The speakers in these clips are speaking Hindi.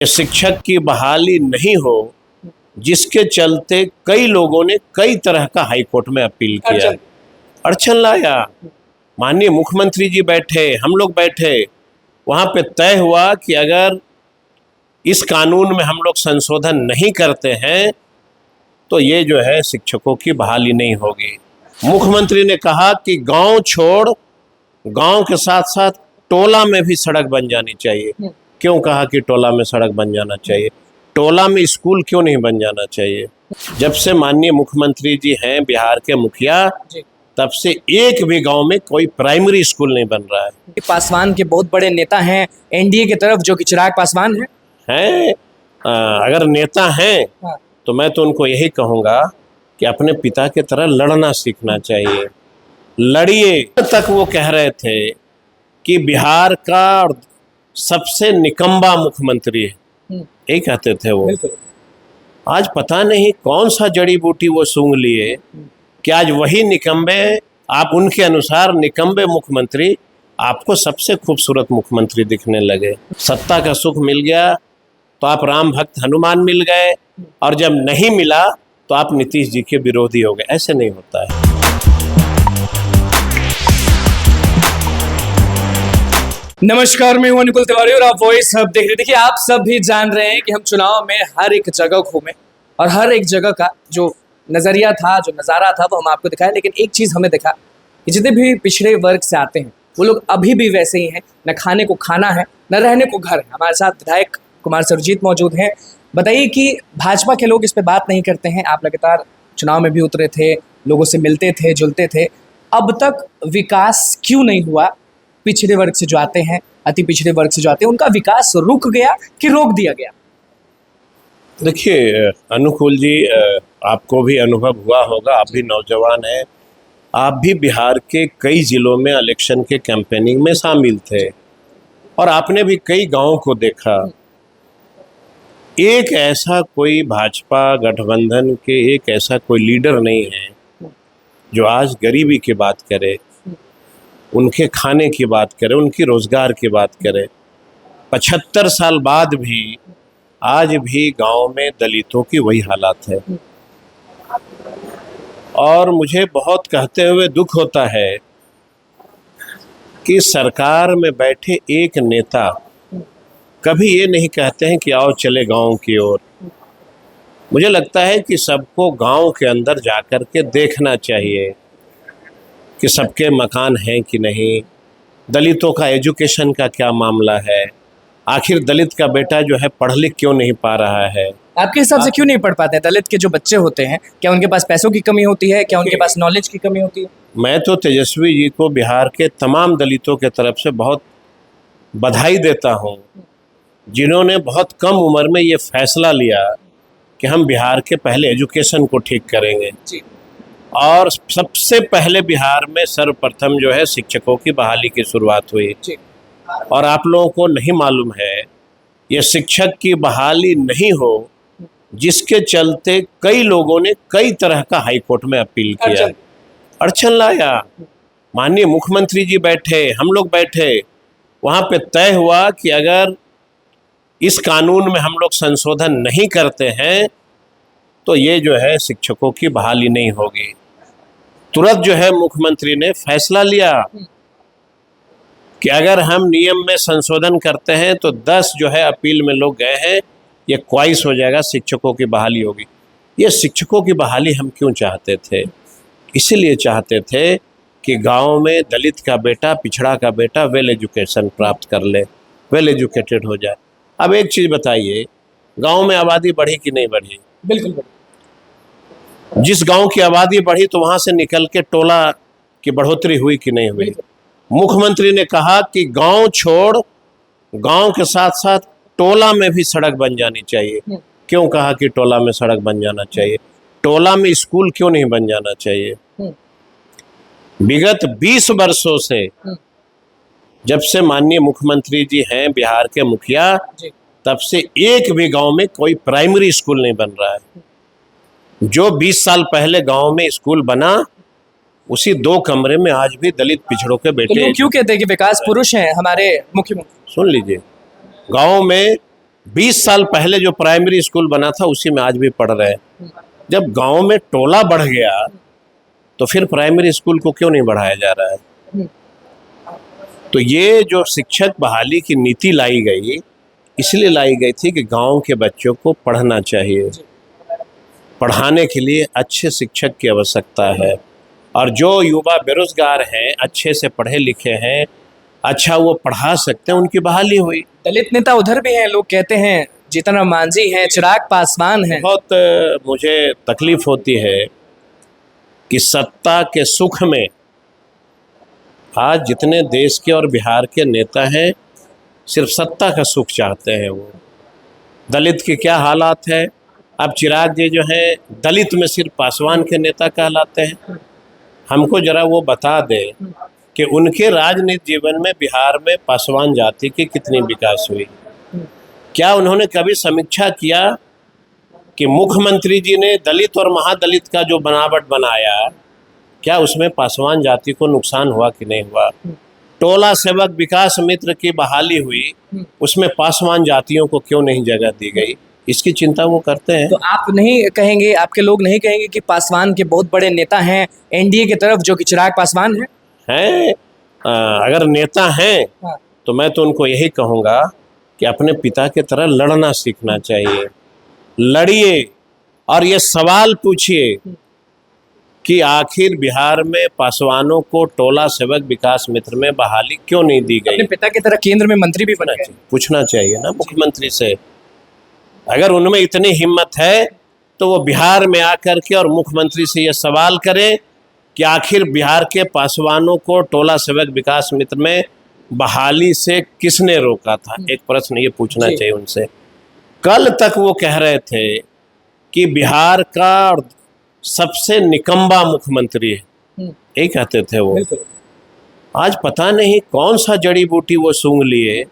शिक्षक की बहाली नहीं हो, जिसके चलते कई लोगों ने कई तरह का हाईकोर्ट में अपील किया, अड़चन लाया। माननीय मुख्यमंत्री जी बैठे, हम लोग बैठे, वहां पे तय हुआ कि अगर इस कानून में हम लोग संशोधन नहीं करते हैं तो ये जो है शिक्षकों की बहाली नहीं होगी। मुख्यमंत्री ने कहा कि गांव छोड़ गांव के साथ साथ टोला में भी सड़क बन जानी चाहिए। क्यों कहा कि टोला में सड़क बन जाना चाहिए? टोला में स्कूल क्यों नहीं बन जाना चाहिए? जब से माननीय मुख्यमंत्री जी हैं बिहार के मुखिया, तब से एक भी गांव में कोई प्राइमरी स्कूल नहीं बन रहा है। पासवान के बहुत बड़े नेता हैं एनडीए की तरफ, जो कि चिराग पासवान हैं। अगर नेता हैं तो मैं तो उनको यही कहूँगा कि अपने पिता की तरह लड़ना सीखना चाहिए। लड़िए। तक वो कह रहे थे कि बिहार का सबसे निकम्बा मुख्यमंत्री है, यही कहते थे वो। आज पता नहीं कौन सा जड़ी बूटी वो सूंघ लिए कि आज वही निकम्बे, आप उनके अनुसार निकम्बे मुख्यमंत्री आपको सबसे खूबसूरत मुख्यमंत्री दिखने लगे। सत्ता का सुख मिल गया तो आप राम भक्त हनुमान मिल गए, और जब नहीं मिला तो आप नीतीश जी के विरोधी हो गए। ऐसे नहीं होता है। नमस्कार, मैं हूं अनुकुल तिवारी और आप वॉइस हब देख रहे हैं। देखिए, आप सब भी जान रहे हैं कि हम चुनाव में हर एक जगह घूमे और हर एक जगह का जो नजरिया था, जो नज़ारा था, वो हम आपको दिखाए। लेकिन एक चीज़ हमें दिखा कि जितने भी पिछड़े वर्ग से आते हैं वो लोग अभी भी वैसे ही हैं। न खाने को खाना है, न रहने को घर है। हमारे साथ विधायक कुमार सुरजीत मौजूद हैं। बताइए कि भाजपा के लोग इस पे बात नहीं करते हैं। आप लगातार चुनाव में भी उतरे थे, लोगों से मिलते थे, जुलते थे। अब तक विकास क्यों नहीं हुआ? पिछड़े वर्ग से जो आते हैं, अति पिछड़े वर्ग से जो आते हैं, उनका विकास रुक गया कि रोक दिया गया? देखिए अनुकूल जी, आपको भी अनुभव हुआ होगा, आप भी नौजवान हैं, आप भी बिहार के कई जिलों में इलेक्शन के कैंपेनिंग में शामिल थे और आपने भी कई गांवों को देखा। एक ऐसा कोई भाजपा गठबंधन के एक ऐसा कोई लीडर नहीं है जो आज गरीबी की बात करे, उनके खाने की बात करे, उनकी रोजगार की बात करे। 75 साल बाद भी आज भी गांव में दलितों की वही हालात है। और मुझे बहुत कहते हुए दुख होता है कि सरकार में बैठे एक नेता कभी ये नहीं कहते हैं कि आओ चले गांव की ओर। मुझे लगता है कि सबको गांव के अंदर जाकर के देखना चाहिए कि सबके मकान हैं कि नहीं, दलितों का एजुकेशन का क्या मामला है, आखिर दलित का बेटा जो है पढ़ लिख क्यों नहीं पा रहा है। आपके हिसाब से क्यों नहीं पढ़ पाते? दलित के जो बच्चे होते हैं, क्या उनके पास पैसों की कमी होती है? क्या उनके पास नॉलेज की कमी होती है? मैं तो तेजस्वी जी को बिहार के तमाम दलितों के तरफ से बहुत बधाई देता हूँ, जिन्होंने बहुत कम उम्र में ये फैसला लिया कि हम बिहार के पहले एजुकेशन को ठीक करेंगे जी। और सबसे पहले बिहार में सर्वप्रथम जो है शिक्षकों की बहाली की शुरुआत हुई जी। और आप लोगों को नहीं मालूम है, ये शिक्षक की बहाली नहीं हो, जिसके चलते कई लोगों ने कई तरह का हाईकोर्ट में अपील किया, अड़चन लाया। माननीय मुख्यमंत्री जी बैठे, हम लोग बैठे, वहां पे तय हुआ कि अगर इस कानून में हम लोग संशोधन नहीं करते हैं तो ये जो है शिक्षकों की बहाली नहीं होगी। तुरंत जो है मुख्यमंत्री ने फैसला लिया कि अगर हम नियम में संशोधन करते हैं तो 10 जो है अपील में लोग गए हैं, ये क्वाइस हो जाएगा, शिक्षकों की बहाली होगी। ये शिक्षकों की बहाली हम क्यों चाहते थे? इसीलिए चाहते थे कि गांव में दलित का बेटा, पिछड़ा का बेटा वेल एजुकेशन प्राप्त कर ले, वेल एजुकेटेड हो जाए। अब एक चीज़ बताइए, गांव में आबादी बढ़ी कि नहीं बढ़ी? बिल्कुल बढ़ी। जिस गांव की आबादी बढ़ी तो वहां से निकल के टोला की बढ़ोतरी हुई कि नहीं हुई? मुख्यमंत्री ने कहा कि गांव छोड़ गांव के साथ साथ टोला में भी सड़क बन जानी चाहिए। क्यों कहा कि टोला में सड़क बन जाना चाहिए? टोला में स्कूल क्यों नहीं बन जाना चाहिए? विगत 20 वर्षों से, जब से माननीय मुख्यमंत्री जी हैं बिहार के मुखिया, तब से एक भी गांव में कोई प्राइमरी स्कूल नहीं बन रहा है। जो 20 साल पहले गांव में स्कूल बना, उसी 2 कमरे में आज भी दलित पिछड़ों के बेटे। तो क्यों कहते हैं कि विकास पुरुष हैं हमारे मुख्यमंत्री? सुन लीजिए, गांव में 20 साल पहले जो प्राइमरी स्कूल बना था उसी में आज भी पढ़ रहे हैं। जब गांव में टोला बढ़ गया तो फिर प्राइमरी स्कूल को क्यों नहीं बढ़ाया जा रहा है? तो ये जो शिक्षक बहाली की नीति लाई गई, इसलिए लाई गई थी कि गांव के बच्चों को पढ़ना चाहिए। पढ़ाने के लिए अच्छे शिक्षक की आवश्यकता है, और जो युवा बेरोजगार हैं, अच्छे से पढ़े लिखे हैं, अच्छा वो पढ़ा सकते हैं, उनकी बहाली हुई। दलित नेता उधर भी हैं, लोग कहते हैं जीतन राम मांझी हैं, चिराग पासवान हैं। बहुत मुझे तकलीफ होती है कि सत्ता के सुख में आज जितने देश के और बिहार के नेता हैं सिर्फ सत्ता का सुख चाहते हैं। वो दलित के क्या हालात है, अब चिराग जी जो हैं दलित में सिर्फ पासवान के नेता कहलाते हैं। हमको जरा वो बता दें कि उनके राजनीतिक जीवन में बिहार में पासवान जाति की कितनी विकास हुई। क्या उन्होंने कभी समीक्षा किया कि मुख्यमंत्री जी ने दलित और महादलित का जो बनावट बनाया, क्या उसमें पासवान जाति को नुकसान हुआ कि नहीं हुआ? टोला सेवक विकास मित्र की बहाली हुई, उसमें पासवान जातियों को क्यों नहीं जगह दी गई? इसकी चिंता वो करते हैं। तो आप नहीं कहेंगे, आपके लोग नहीं कहेंगे कि पासवान के बहुत बड़े नेता हैं एनडीए की तरफ, जो कि चिराग पासवान हैं? अगर नेता हैं हाँ। तो मैं तो उनको यही कहूँगा कि अपने पिता की तरह लड़ना सीखना चाहिए। लड़िए और ये सवाल पूछिए कि आखिर बिहार में पासवानों को टोला सेवक विकास मित्र में बहाली क्यों नहीं दी गई? अपने पिता की तरह केंद्र में मंत्री भी बना चाहिए। पूछना चाहिए ना मुख्यमंत्री से। अगर उनमें इतनी हिम्मत है तो वो बिहार में आकर के और मुख्यमंत्री से ये सवाल करें कि आखिर बिहार के पासवानों को टोला सेवक विकास मित्र में बहाली से किसने रोका था? एक प्रश्न ये पूछना चाहिए उनसे। कल तक वो कह रहे थे कि बिहार का सबसे निकम्बा मुख्यमंत्री है, यही कहते थे वो। आज पता नहीं कौन सा जड़ी बूटी वो सूंघ लिए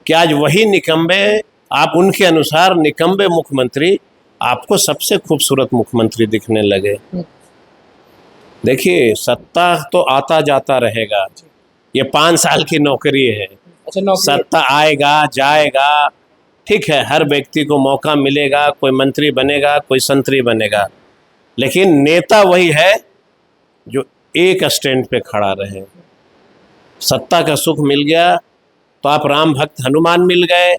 कि आज वही निकम्बे, आप उनके अनुसार निकम्बे मुख्यमंत्री आपको सबसे खूबसूरत मुख्यमंत्री दिखने लगे। देखिए, सत्ता तो आता जाता रहेगा, ये 5 साल की नौकरी है। सत्ता आएगा जाएगा, ठीक है, हर व्यक्ति को मौका मिलेगा, कोई मंत्री बनेगा, कोई संतरी बनेगा, लेकिन नेता वही है जो एक स्टैंड पे खड़ा रहे। सत्ता का सुख मिल गया तो आप राम भक्त हनुमान मिल गए,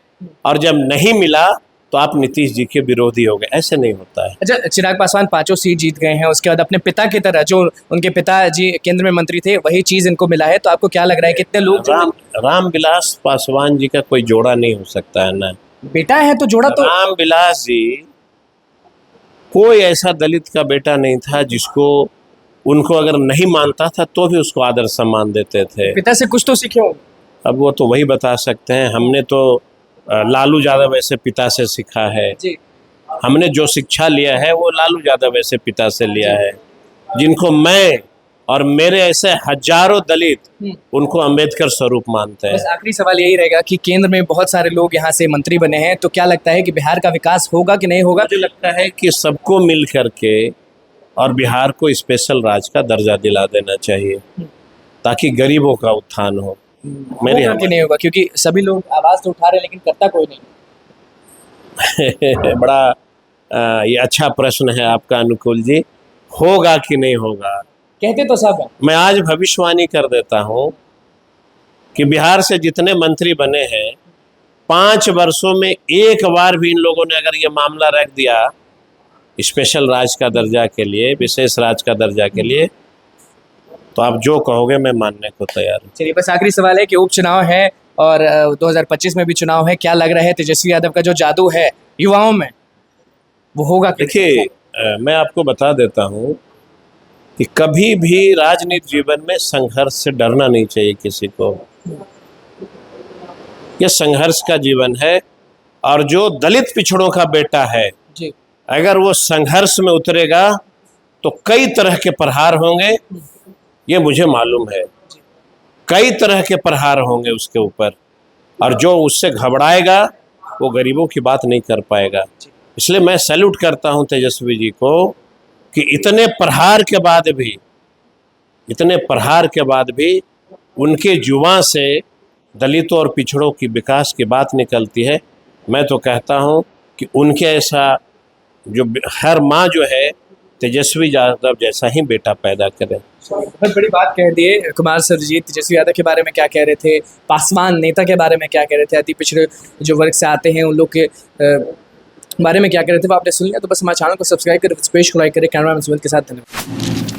और जब नहीं मिला तो आप नीतीश जी के विरोधी हो गए। ऐसे नहीं होता है। अच्छा, चिराग पासवान 5 सीट जीत गए हैं, उसके बाद अपने पिता की तरह, जो उनके पिताजी केंद्र में मंत्री थे, वही चीज इनको मिला है। तो आपको क्या लग रहा है, कितने लोग रामविलास पासवान जी का कोई जोड़ा नहीं हो सकता है ना? बेटा है तो जोड़ा तो रामविलास जी, कोई ऐसा दलित का बेटा नहीं था जिसको उनको अगर नहीं मानता था तो भी उसको आदर सम्मान देते थे। पिता से कुछ तो सीखे हो। अब वो तो वही बता सकते हैं। हमने तो लालू यादव ऐसे पिता से सीखा है जी। हमने जो शिक्षा लिया है वो लालू यादव ऐसे पिता से लिया है, जिनको मैं और मेरे ऐसे हजारों दलित उनको अंबेडकर स्वरूप मानते हैं। बस आखिरी सवाल यही रहेगा कि केंद्र में बहुत सारे लोग यहाँ से मंत्री बने हैं, तो क्या लगता है कि बिहार का विकास होगा कि नहीं होगा? मुझे लगता है कि सबको मिल करके और बिहार को स्पेशल राज्य का दर्जा दिला देना चाहिए ताकि गरीबों का उत्थान हो। मेरे यहाँ नहीं होगा, क्योंकि सभी लोग आवाज तो उठा रहे हैं लेकिन करता कोई नहीं। बड़ा ये अच्छा प्रश्न है आपका अनुकूल जी। होगा कि नहीं होगा, कहते तो सब हैं। मैं आज भविष्यवाणी कर देता हूँ कि बिहार से जितने मंत्री बने हैं 5 वर्षों में एक बार भी इन लोगों ने अगर ये मामला रख दिया स्पेशल राज्य का दर्जा के लिए, विशेष राज्य का दर्जा के लिए, तो आप जो कहोगे मैं मानने को तैयार हूँ। चलिए, बस आखिरी सवाल है कि उपचुनाव है और 2025 में भी चुनाव है, क्या लग रहा है तेजस्वी यादव का जो जादू है युवाओं में वो होगा? देखिए, मैं आपको बता देता हूँ कि कभी भी राजनीतिक जीवन में संघर्ष से डरना नहीं चाहिए किसी को। ये संघर्ष का जीवन है, और जो दलित पिछड़ों का बेटा है जी, अगर वो संघर्ष में उतरेगा तो कई तरह के प्रहार होंगे, ये मुझे मालूम है। कई तरह के प्रहार होंगे उसके ऊपर, और जो उससे घबराएगा वो गरीबों की बात नहीं कर पाएगा। इसलिए मैं सैल्यूट करता हूं तेजस्वी जी को कि इतने प्रहार के बाद भी उनके जुबान से दलितों और पिछड़ों की विकास की बात निकलती है। मैं तो कहता हूँ कि उनके ऐसा जो हर माँ जो है तेजस्वी यादव जैसा ही बेटा पैदा करे। बहुत बड़ी बात कह दिए कुमार सरजीत। तेजस्वी यादव के बारे में क्या कह रहे थे, पासवान नेता के बारे में क्या कह रहे थे, अति पिछड़े जो वर्ग से आते हैं उन लोग के बारे में क्या कह रहे थे, वो आपने सुन लिया। तो बस हमारे चैनल को सब्सक्राइब करें, पेज को लाइक करें। कैमरा मैन सुमित के साथ, धन्यवाद।